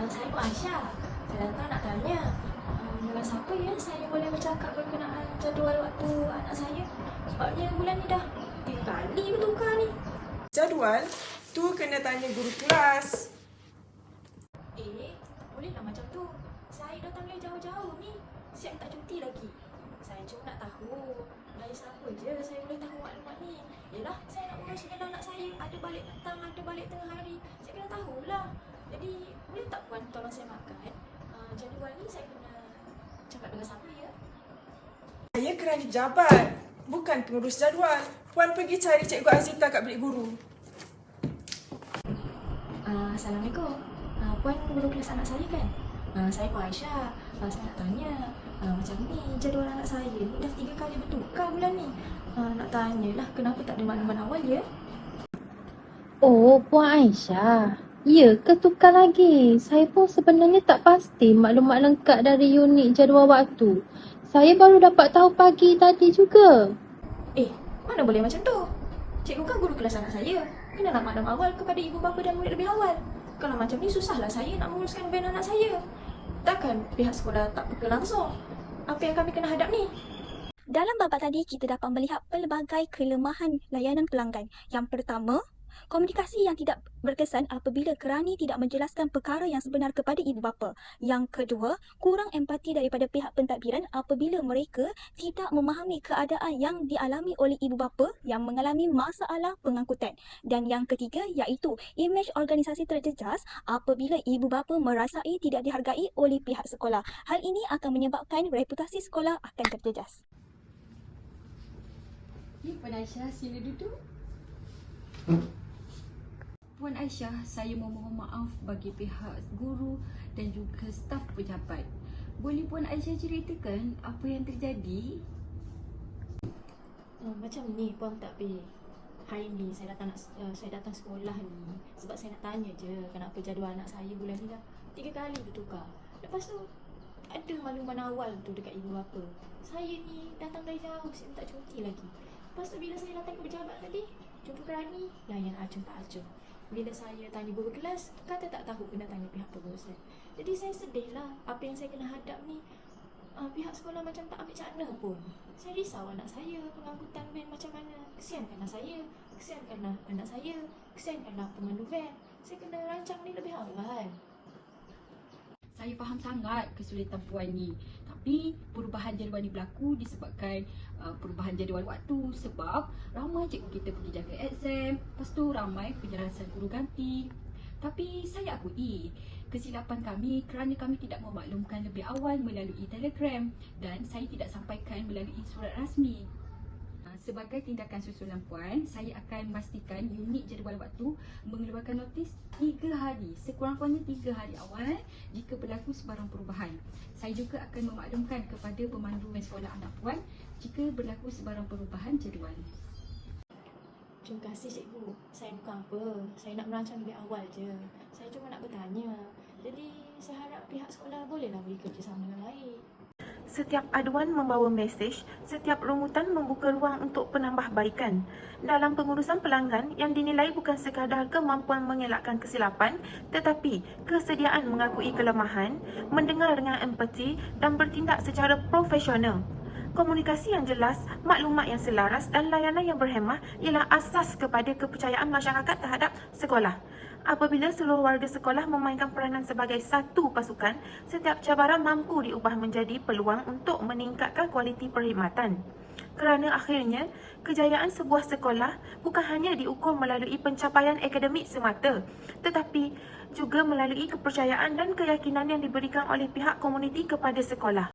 Saya Mak Aisyah. Saya datang nak tanya, dengan siapa ya saya boleh bercakap berkenaan jadual waktu anak saya? Sebabnya bulan ni dah 3 kali bertukar ni. Jadual tu kena tanya guru kelas. Bolehlah macam tu. Saya datang dari jauh-jauh ni. Siap tak cuti lagi. Saya cuma nak tahu dari siapa je saya boleh tahu maklumat ni. Yelah, saya nak urus dengan anak saya. Ada balik petang, ada balik tengah hari. Saya kena tahulah. Jadi, boleh tak Puan tolong saya makan? Jadual ni saya kena cakap dengan siapa ya? Saya kerana jabat, bukan pengurus jadual. Puan pergi cari Cikgu Azita kat bilik guru. Assalamualaikum. Puan guru kelas anak saya kan? Saya Mak Aisyah. Saya nak tanya, macam ni jadual anak saya ni dah 3 kali bertukar bulan ni. Nak tanyalah kenapa tak ada makluman awal ya? Oh, Puan Aisyah. Ya ke tukar lagi? Saya pun sebenarnya tak pasti maklumat lengkap dari unit jadual waktu. Saya baru dapat tahu pagi tadi juga. Mana boleh macam tu? Cikgu kan guru kelas anak saya. Kenalah maklum awal kepada ibu bapa dan murid lebih awal. Kalau macam ni susahlah saya nak menguruskan van anak saya. Takkan pihak sekolah tak peka langsung? Apa yang kami kena hadap ni? Dalam babak tadi, kita dapat melihat pelbagai kelemahan layanan pelanggan. Yang pertama, komunikasi yang tidak berkesan apabila kerani tidak menjelaskan perkara yang sebenar kepada ibu bapa. Yang kedua, kurang empati daripada pihak pentadbiran apabila mereka tidak memahami keadaan yang dialami oleh ibu bapa yang mengalami masalah pengangkutan. Dan yang ketiga iaitu imej organisasi terjejas apabila ibu bapa merasai tidak dihargai oleh pihak sekolah. Hal ini akan menyebabkan reputasi sekolah akan terjejas. Ya, Puan Aisyah, sila duduk. Puan Aisyah, saya memohon maaf bagi pihak guru dan juga staf pejabat. Boleh Puan Aisyah ceritakan apa yang terjadi? Macam ni Puan Mentadbir. Hari ni saya datang sekolah ni sebab saya nak tanya je kenapa jadual anak saya bulan ni dah 3 kali bertukar. Lepas tu ada makluman awal tu dekat ibu bapa. Saya ni datang dari jauh, saya minta cuti lagi. Lepas tu bila saya datang ke pejabat tadi, jumpa kerani, layan acung tak acung. Bila saya tanya guru kelas, kata tak tahu, kena tanya pihak pengurusan. Jadi saya sedih lah apa yang saya kena hadap ni. Pihak sekolah macam tak ambil cakna pun. Saya risau anak saya, pengangkutan van macam mana. Kesiankanlah saya, kesiankanlah anak saya, kesiankanlah pemandu van. Saya kena rancang ni lebih awal. Saya faham sangat kesulitan Puan ni. Tapi perubahan jadual ni berlaku disebabkan perubahan jadual waktu. Sebab ramai cikgu kita pergi jaga exam. Lepas tu ramai penjelasan guru ganti. Tapi saya akui kesilapan kami kerana kami tidak memaklumkan lebih awal melalui telegram. Dan saya tidak sampaikan melalui surat rasmi. Sebagai tindakan susulan Puan, saya akan memastikan unit jadual waktu mengeluarkan notis 3 hari, sekurang-kurangnya 3 hari awal jika berlaku sebarang perubahan. Saya juga akan memaklumkan kepada pemandu van sekolah anak Puan jika berlaku sebarang perubahan jadual. Terima kasih cikgu. Saya bukan apa. Saya nak merancang lebih awal je. Saya cuma nak bertanya. Jadi saya harap pihak sekolah bolehlah beri kerjasama dengan baik. Setiap aduan membawa mesej, setiap rungutan membuka ruang untuk penambahbaikan. Dalam pengurusan pelanggan yang dinilai bukan sekadar kemampuan mengelakkan kesilapan, tetapi kesediaan mengakui kelemahan, mendengar dengan empati dan bertindak secara profesional. Komunikasi yang jelas, maklumat yang selaras dan layanan yang berhemah ialah asas kepada kepercayaan masyarakat terhadap sekolah. Apabila seluruh warga sekolah memainkan peranan sebagai satu pasukan, setiap cabaran mampu diubah menjadi peluang untuk meningkatkan kualiti perkhidmatan. Kerana akhirnya, kejayaan sebuah sekolah bukan hanya diukur melalui pencapaian akademik semata, tetapi juga melalui kepercayaan dan keyakinan yang diberikan oleh pihak komuniti kepada sekolah.